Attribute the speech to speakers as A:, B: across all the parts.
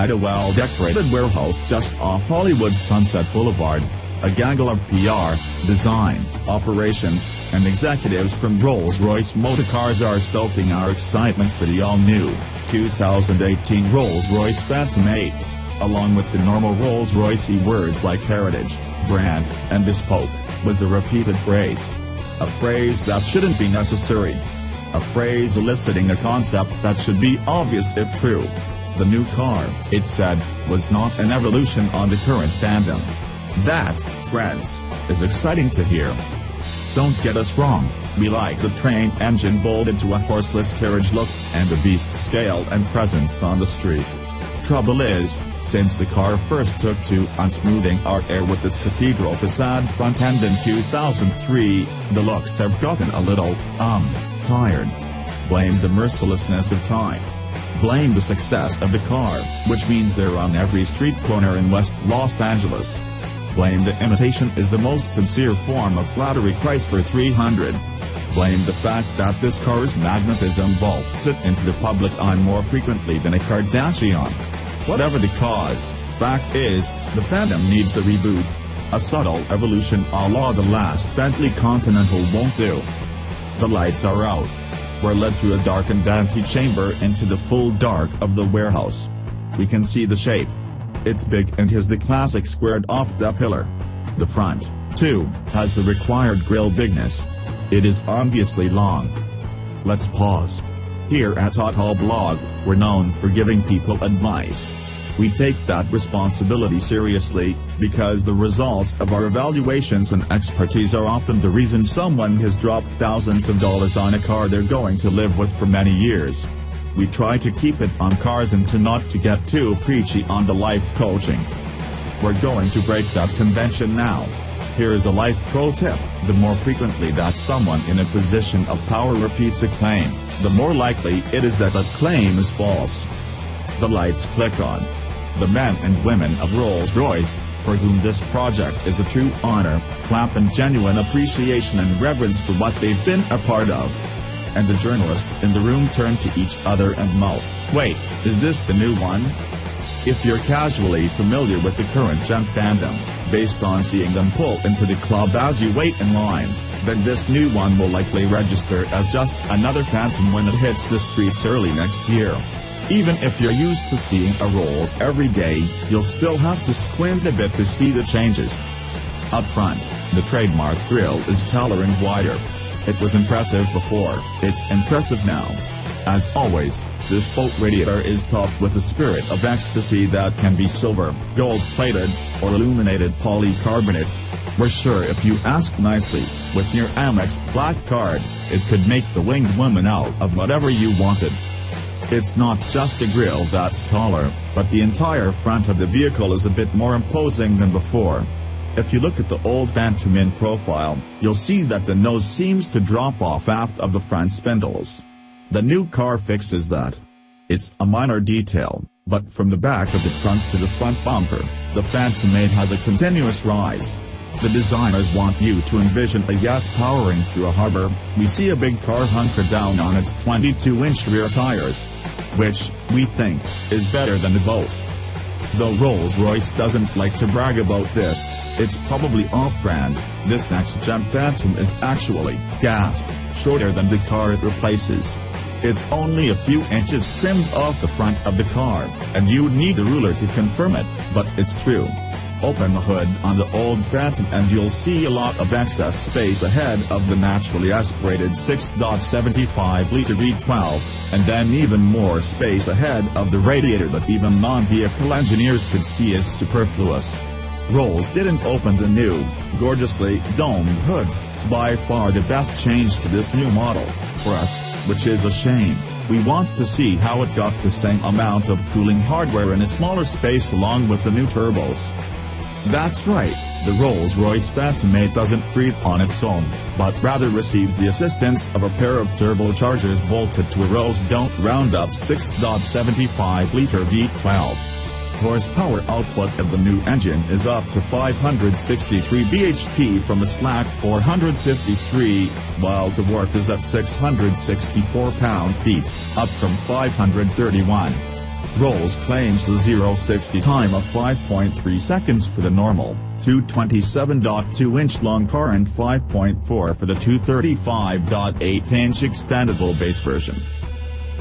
A: At a well-decorated warehouse just off Hollywood's Sunset Boulevard, a gaggle of PR, design, operations, and executives from Rolls-Royce Motorcars are stoking our excitement for the all-new 2018 Rolls-Royce Phantom 8. Along with the normal Rolls-Royce words like heritage, brand, and bespoke, was a repeated phrase. A phrase that shouldn't be necessary. A phrase eliciting a concept that should be obvious if true. The new car, it said, was not an evolution on the current Phantom. That, friends, is exciting to hear. Don't get us wrong, we like the train engine bolted to a horseless carriage look and the beast's scale and presence on the street. Trouble is, since the car first took to unsmoothing our air with its cathedral facade front end in 2003, the looks have gotten a little, tired. Blame the mercilessness of time. Blame the success of the car, which means they're on every street corner in West Los Angeles. Blame the imitation is the most sincere form of flattery Chrysler 300. Blame the fact that this car's magnetism bolts it into the public eye more frequently than a Kardashian. Whatever the cause, fact is, the Phantom needs a reboot. A subtle evolution a la the last Bentley Continental won't do. The lights are out. We're led through a darkened antechamber into the full dark of the warehouse. We can see the shape. It's big and has the classic squared off the pillar. The front, too, has the required grille bigness. It is obviously long. Let's pause. Here at Autoblog, we're known for giving people advice. We take that responsibility seriously, because the results of our evaluations and expertise are often the reason someone has dropped thousands of dollars on a car they're going to live with for many years. We try to keep it on cars and to not to get too preachy on the life coaching. We're going to break that convention now. Here is a life pro tip: the more frequently that someone in a position of power repeats a claim, the more likely it is that that claim is false. The lights click on. The men and women of Rolls-Royce, for whom this project is a true honor, clap in genuine appreciation and reverence for what they've been a part of. And the journalists in the room turn to each other and mouth, "Wait, is this the new one?" If you're casually familiar with the current Gen Phantom, based on seeing them pull into the club as you wait in line, then this new one will likely register as just another Phantom when it hits the streets early next year. Even if you're used to seeing a Rolls every day, you'll still have to squint a bit to see the changes. Up front, the trademark grille is taller and wider. It was impressive before, it's impressive now. As always, this boat radiator is topped with a spirit of ecstasy that can be silver, gold-plated, or illuminated polycarbonate. We're sure if you ask nicely, with your Amex Black Card, it could make the winged woman out of whatever you wanted. It's not just the grille that's taller, but the entire front of the vehicle is a bit more imposing than before. If you look at the old Phantom in profile, you'll see that the nose seems to drop off aft of the front spindles. The new car fixes that. It's a minor detail, but from the back of the trunk to the front bumper, the Phantom 8 has a continuous rise. The designers want you to envision a yacht powering through a harbor. We see a big car hunkered down on its 22-inch rear tires, which, we think, is better than the boat. Though Rolls-Royce doesn't like to brag about this, it's probably off-brand. This next-gen Phantom is actually, gasp, shorter than the car it replaces. It's only a few inches trimmed off the front of the car, and you'd need a ruler to confirm it, but it's true. Open the hood on the old Phantom and you'll see a lot of excess space ahead of the naturally aspirated 6.75-liter V12, and then even more space ahead of the radiator that even non-vehicle engineers could see as superfluous. Rolls didn't open the new, gorgeously domed hood, by far the best change to this new model, for us, which is a shame. We want to see how it got the same amount of cooling hardware in a smaller space along with the new turbos. That's right, the Rolls-Royce Phantom 8 doesn't breathe on its own, but rather receives the assistance of a pair of turbochargers bolted to a Rolls-don't-round-up 6.75-liter V12. Horsepower output of the new engine is up to 563 bhp from a slack 453, while the work is at 664 pound-feet, up from 531. Rolls claims a 0-60 time of 5.3 seconds for the normal, 227.2-inch long car and 5.4 for the 235.8-inch extendable base version.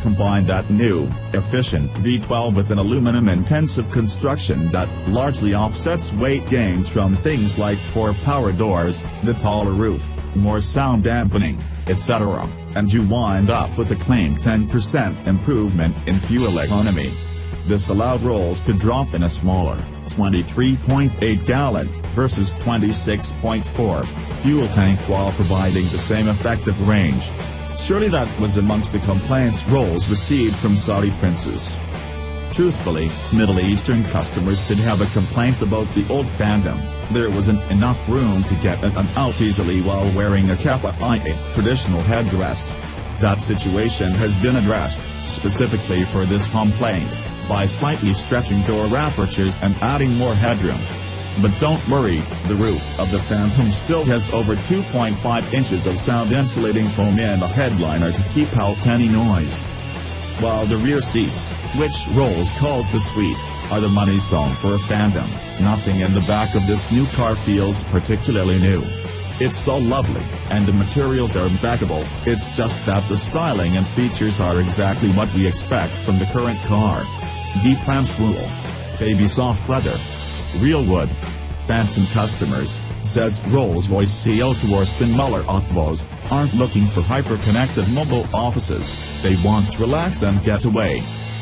A: Combine that new, efficient V12 with an aluminum-intensive construction that largely offsets weight gains from things like 4 power doors, the taller roof, more sound dampening, etc., and you wind up with a claimed 10% improvement in fuel economy. This allowed Rolls to drop in a smaller, 23.8-gallon, versus 26.4, fuel tank while providing the same effective range. Surely that was amongst the complaints Rolls received from Saudi princes. Truthfully, Middle Eastern customers did have a complaint about the old Phantom. There wasn't enough room to get it out easily while wearing a kaffa, i.e. traditional headdress. That situation has been addressed, specifically for this complaint, by slightly stretching door apertures and adding more headroom. But don't worry, the roof of the Phantom still has over 2.5 inches of sound-insulating foam in the headliner to keep out any noise. While the rear seats, which Rolls calls the suite, are the money zone for a Phantom, nothing in the back of this new car feels particularly new. It's so lovely, and the materials are impeccable, it's just that the styling and features are exactly what we expect from the current car. Deep ram wool. Baby soft leather. Real wood. Phantom customers, says Rolls-Royce CEO Torsten Müller-Ötvös, aren't looking for hyper-connected mobile offices, they want to relax and get away.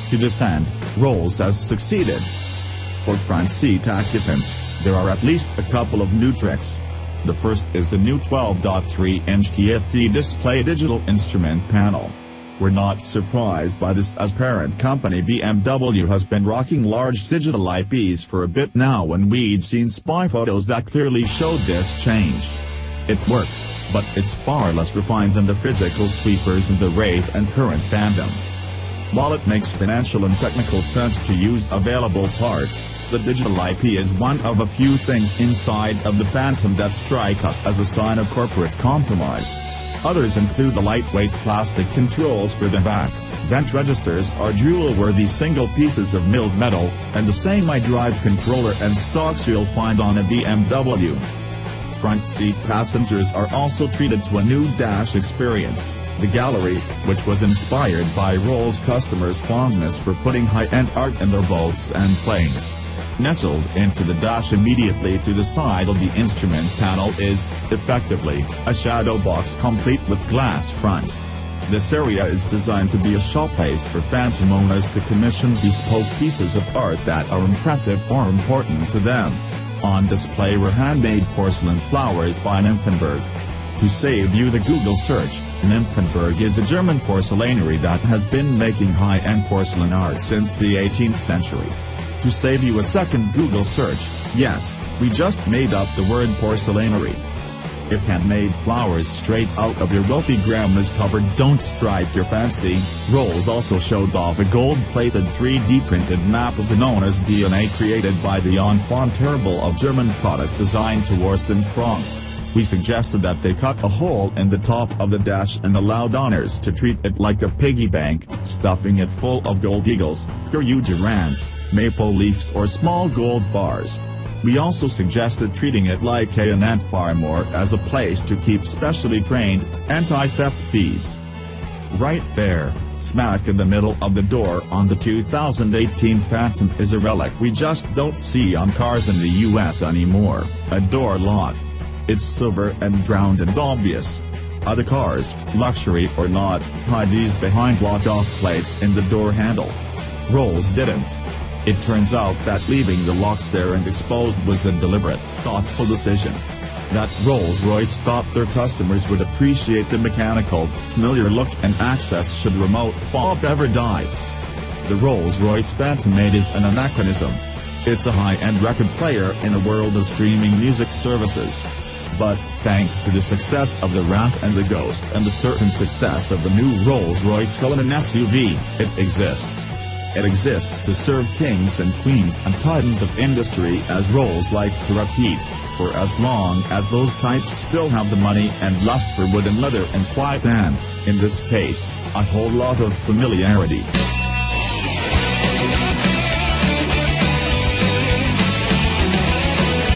A: To this end, Rolls has succeeded. For front seat occupants, there are at least a couple of new tricks. The first is the new 12.3-inch TFT display digital instrument panel. We're not surprised by this, as parent company BMW has been rocking large digital IPs for a bit now, and we'd seen spy photos that clearly showed this change. It works, but it's far less refined than the physical sweepers in the Wraith and current Phantom. While it makes financial and technical sense to use available parts, the digital IP is one of a few things inside of the Phantom that strike us as a sign of corporate compromise. Others include the lightweight plastic controls for the back, vent registers are jewel-worthy single pieces of milled metal, and the same iDrive controller and stalks you'll find on a BMW. Front seat passengers are also treated to a new dash experience, the Gallery, which was inspired by Rolls customers' fondness for putting high-end art in their boats and planes. Nestled into the dash immediately to the side of the instrument panel is, effectively, a shadow box complete with glass front. This area is designed to be a showplace for Phantom owners to commission bespoke pieces of art that are impressive or important to them. On display were handmade porcelain flowers by Nymphenburg. To save you the Google search, Nymphenburg is a German porcelanery that has been making high-end porcelain art since the 18th century. To save you a second Google search, yes, we just made up the word porcelanery. If handmade flowers straight out of your wealthy grandma's cupboard don't strike your fancy, Rolls also showed off a gold-plated 3D printed map of the known as DNA created by the enfant terrible of German product design Torsten Frank. We suggested that they cut a hole in the top of the dash and allowed owners to treat it like a piggy bank, stuffing it full of gold eagles, Durans, maple leaves or small gold bars. We also suggested treating it like an ant farm or as a place to keep specially trained, anti-theft bees. Right there, smack in the middle of the door on the 2018 Phantom is a relic we just don't see on cars in the US anymore, a door lock. It's silver and round and obvious. Other cars, luxury or not, hide these behind block-off plates in the door handle. Rolls didn't. It turns out that leaving the locks there and exposed was a deliberate, thoughtful decision. That Rolls-Royce thought their customers would appreciate the mechanical, familiar look and access should remote fob ever die. The Rolls-Royce Phantom 8 is an anachronism. It's a high-end record player in a world of streaming music services. But, thanks to the success of the Ramp and the Ghost and the certain success of the new Rolls-Royce Cullinan SUV, it exists. It exists to serve kings and queens and titans of industry, as Rolls like to repeat, for as long as those types still have the money and lust for wood and leather and quiet and, in this case, a whole lot of familiarity.